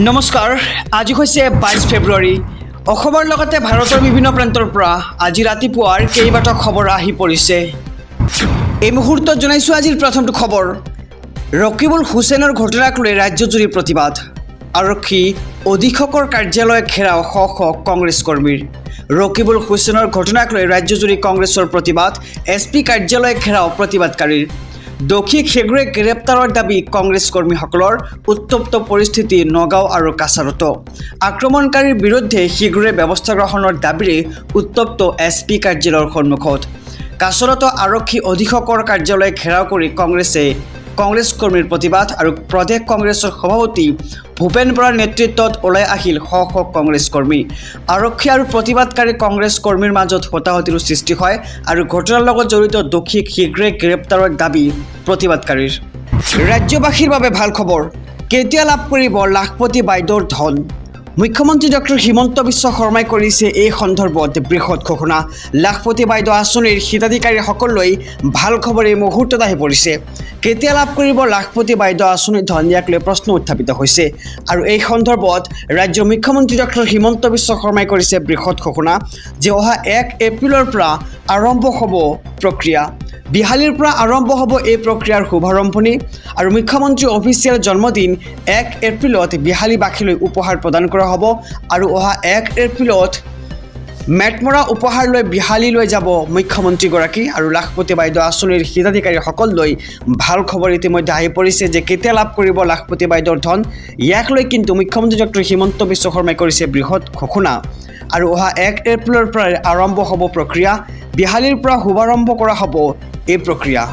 নমস্কাৰ আজি হৈছে 22 ফেব্ৰুৱাৰী অসমৰ লগতে ভাৰতৰ বিভিন্ন প্ৰান্তৰ পৰা আজি ৰাতিপুৱাৰ কেইবাটা খবৰ আহি পৰিছে এই মুহূৰ্তত জনাইছো আজিৰ প্ৰথমটো খবৰ ৰকিবুল হুছেইনৰ ঘটনাক লৈ ৰাজ্যজুৰি প্ৰতিবাদ আৰক্ষী অধীক্ষকৰ কাৰ্যালয় ঘেৰাও শ কংগ্ৰেছ কৰ্মীৰ ৰকিবুল হুছেইনৰ ঘটনাক লৈ ৰাজ্যজুৰি কংগ্ৰেছৰ প্ৰতিবাদ এছপি কাৰ্যালয় ঘেৰাও প্ৰতিবাদকাৰীৰ দোষীক শীঘ্ৰে গ্ৰেপ্তাৰৰ দাবী কংগ্ৰেছ কৰ্মীসকলৰ উত্তপ্ত পৰিস্থিতি নগাঁও আৰু কাছাৰত আক্ৰমণকাৰীৰ বিৰুদ্ধে শীঘ্ৰে ব্যৱস্থা গ্ৰহণৰ দাবীৰে উত্তপ্ত এছপি কাৰ্যালয়ৰ সন্মুখত কাছাৰত আৰক্ষী অধীক্ষকৰ কাৰ্যালয় ঘেৰাও কৰি কংগ্ৰেছ কৰ্মীৰ প্ৰতিবাদ আৰু প্ৰদেশ কংগ্ৰেছৰ সভাপতি ভূপেন বৰাৰ নেতৃত্বত ওলাই আহিল শ কংগ্ৰেছ কৰ্মী আৰক্ষী আৰু প্ৰতিবাদকাৰী কংগ্ৰেছ কৰ্মীৰ মাজত হতাহতিৰ সৃষ্টি হয় আৰু ঘটনাৰ লগত জড়িত দোষীক শীঘ্ৰে গ্ৰেপ্তাৰৰ দাবী প্ৰতিবাদকাৰীৰ ৰাজ্যবাসীৰ বাবে ভাল খবৰ কেতিয়া লাভ কৰিব লাখপতি বাইদেউৰ ধন মুখ্যমন্ত্ৰী ডক্টৰ হিমন্ত বিশ্ব শৰ্মাই কৰিছে এই সন্দৰ্ভত বৃহৎ ঘোষণা লাখপতি বাইদেউ আঁচনিৰ হিতাধিকাৰীসকললৈ ভাল খবৰ এই মুহূৰ্তত আহি পৰিছে কেতিয়া লাভ কৰিব লাখপতি বাইদেউ আঁচনিৰ ধন ইয়াক লৈ প্ৰশ্ন উত্থাপিত হৈছে আৰু এই সন্দৰ্ভত ৰাজ্যৰ মুখ্যমন্ত্ৰী ডক্টৰ হিমন্ত বিশ্ব শৰ্মাই কৰিছে বৃহৎ ঘোষণা যে অহা 1 এপ্ৰিলৰ পৰা আৰম্ভ হ'ব প্ৰক্ৰিয়া বিহালীৰ পৰা আৰম্ভ হ'ব এই প্ৰক্ৰিয়াৰ শুভাৰম্ভণি আৰু মুখ্যমন্ত্ৰী অফিচিয়েল জন্মদিন 1 এপ্ৰিলত বিহালীবাসীলৈ উপহাৰ প্ৰদান কৰা হ'ব আৰু অহা 1 এপ্ৰিলত মেটমৰা উপহাৰ লৈ বিহালীলৈ যাব মুখ্যমন্ত্ৰীগৰাকী আৰু লাখপতি বাইদেউ আঁচনিৰ হিতাধিকাৰীসকললৈ ভাল খবৰ ইতিমধ্যে আহি পৰিছে যে কেতিয়া লাভ কৰিব লাখপতি বাইদেউৰ ধন ইয়াক লৈ কিন্তু মুখ্যমন্ত্ৰী ডক্টৰ হিমন্ত বিশ্ব শৰ্মাই কৰিছে বৃহৎ ঘোষণা আৰু অহা 1 এপ্ৰিলৰ পৰা আৰম্ভ হ'ব প্ৰক্ৰিয়া বিহালীৰ পৰা শুভাৰম্ভ কৰা হ'ব এই প্ৰক্ৰিয়া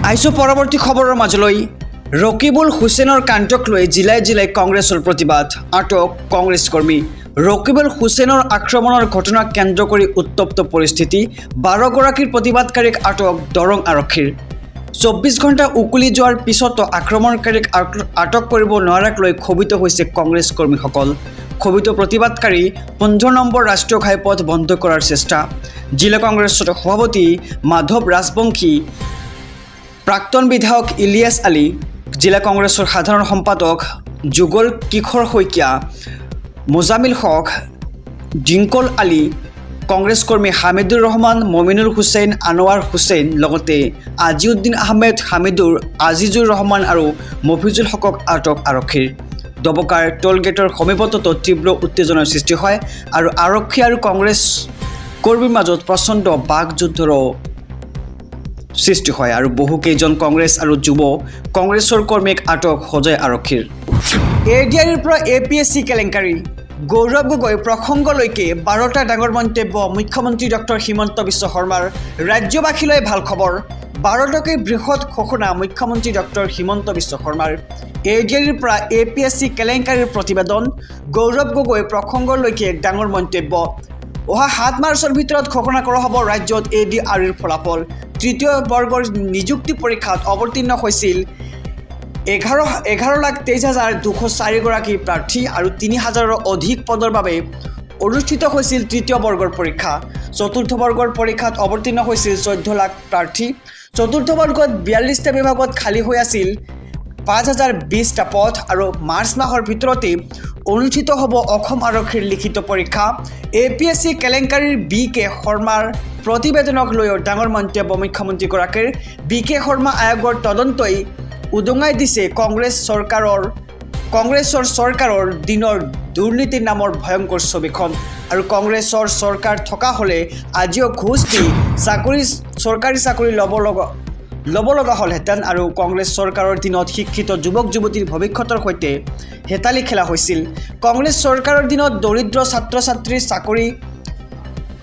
আইছো পৰৱৰ্তী খবৰৰ মাজলৈ ৰকিবুল হুছেইনৰ কাণ্ডক লৈ জিলাই জিলাই কংগ্ৰেছৰ প্ৰতিবাদ আটক কংগ্ৰেছ কৰ্মী ৰকিবুল হুছেইনৰ আক্ৰমণৰ ঘটনাক কেন্দ্ৰ কৰি উত্তপ্ত পৰিস্থিতি 12 গৰাকীৰ প্ৰতিবাদকাৰীক আটক দৰং আৰক্ষীৰ 24 ঘণ্টা উকুলি যোৱাৰ পিছতো আক্ৰমণকাৰীক আটক কৰিব নোৱাৰাক লৈ ক্ষোভিত হৈছে কংগ্ৰেছ কৰ্মীসকল ক্ষোভিত প্ৰতিবাদকাৰী 15 নম্বৰ ৰাষ্ট্ৰীয় ঘাইপথ বন্ধ কৰাৰ চেষ্টা জিলা কংগ্ৰেছৰ সভাপতি মাধৱ ৰাজবংশী প্ৰাক্তন বিধায়ক ইলিয়াছ আলী জিলা কংগ্ৰেছৰ সাধাৰণ সম্পাদক যুগল কিশোৰ শইকীয়া মোজামিল হক জিংকল আলী কংগ্ৰেছ কৰ্মী হামিদুৰ ৰহমান মমিনুল হুছেইন আনোৱাৰ হুছেইন লগতে আজিউদ্দিন আহমেদ হামিদুৰ আজিজুৰ ৰহমান আৰু মফিজুল হকক আটক আৰক্ষীৰ দবকাৰ টোলগেটৰ সমীপতো তীব্ৰ উত্তেজনাৰ সৃষ্টি হয় আৰু আৰক্ষী আৰু কংগ্ৰেছ কৰ্মীৰ মাজত প্ৰচণ্ড বাকযুদ্ধৰো সৃষ্টি হয় আৰু বহুকেইজন কংগ্ৰেছ আৰু যুৱ কংগ্ৰেছৰ কৰ্মীক আটক সজাই আৰক্ষীৰ এডিআৰিৰ পৰা এপিএছচি কেলেংকাৰী গৌৰৱ গগৈ প্ৰসংগলৈকে 12টা ডাঙৰ মন্তব্য মুখ্যমন্ত্ৰী ডক্টৰ হিমন্ত বিশ্ব শৰ্মাৰ ৰাজ্যবাসীলৈ ভাল খবৰ 12টাকৈ বৃহৎ ঘোষণা মুখ্যমন্ত্ৰী ডক্টৰ হিমন্ত বিশ্ব শৰ্মাৰ এডিআৰিৰ পৰা এপিএছচি কেলেংকাৰীৰ প্ৰতিবেদন গৌৰৱ গগৈ প্ৰসংগলৈকে ডাঙৰ মন্তব্য অহা 7 মাৰ্চৰ ভিতৰত ঘোষণা কৰা হ'ব ৰাজ্যত এডিআৰিৰ ফলাফল তৃতীয় বৰ্গৰ নিযুক্তি পৰীক্ষাত অৱতীৰ্ণ হৈছিল 11,23,204 গৰাকী প্ৰাৰ্থী আৰু 3,000ৰ অধিক পদৰ বাবে অনুষ্ঠিত হৈছিল তৃতীয় বৰ্গৰ পৰীক্ষা চতুৰ্থ বৰ্গৰ পৰীক্ষাত অৱতীৰ্ণ হৈছিল 14 লাখ প্ৰাৰ্থী চতুৰ্থ বৰ্গত 42টা বিভাগত খালী হৈ আছিল 5,020টা পদ আৰু মাৰ্চ মাহৰ ভিতৰতে অনুষ্ঠিত হ'ব অসম আৰক্ষীৰ লিখিত পৰীক্ষা এপিএছচি কেলেংকাৰীৰ বি.কে. শৰ্মাৰ প্ৰতিবেদনক লৈ ডাঙৰ মন্তব্য মুখ্যমন্ত্ৰীগৰাকীৰ বি.কে. শৰ্মা আয়োগৰ তদন্তই উদঙাই দিছে কংগ্ৰেছৰ চৰকাৰৰ দিনৰ দুৰ্নীতিৰ নামৰ ভয়ংকৰ ছবিখন আৰু কংগ্ৰেছৰ চৰকাৰ থকা হ'লে আজিও ঘোষ দি চৰকাৰী চাকৰি ল'ব লগা হ'লহেঁতেন আৰু কংগ্ৰেছ চৰকাৰৰ দিনত শিক্ষিত যুৱক যুৱতীৰ ভৱিষ্যতৰ সৈতে হেতালি খেলা হৈছিল কংগ্ৰেছ চৰকাৰৰ দিনত দৰিদ্ৰ ছাত্ৰ ছাত্ৰীৰ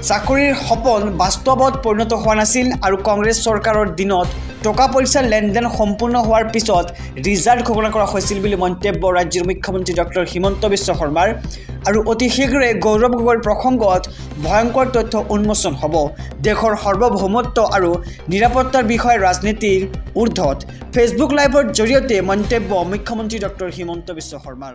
চাকৰিৰ সপোন বাস্তৱত পৰিণত হোৱা নাছিল আৰু কংগ্ৰেছ চৰকাৰৰ দিনত টকা পইচাৰ লেনদেন সম্পূৰ্ণ হোৱাৰ পিছত ৰিজাল্ট ঘোষণা কৰা হৈছিল বুলি মন্তব্য ৰাজ্যৰ মুখ্যমন্ত্ৰী ডক্টৰ হিমন্ত বিশ্ব শৰ্মাৰ আৰু অতি শীঘ্ৰে গৌৰৱ গগৈৰ প্ৰসংগত ভয়ংকৰ তথ্য উন্মোচন হ'ব দেশৰ সাৰ্বভৌমত্ব আৰু নিৰাপত্তাৰ বিষয়ে ৰাজনীতিৰ ঊৰ্ধত ফেচবুক লাইভৰ জৰিয়তে মন্তব্য মুখ্যমন্ত্ৰী ডক্টৰ হিমন্ত বিশ্ব শৰ্মাৰ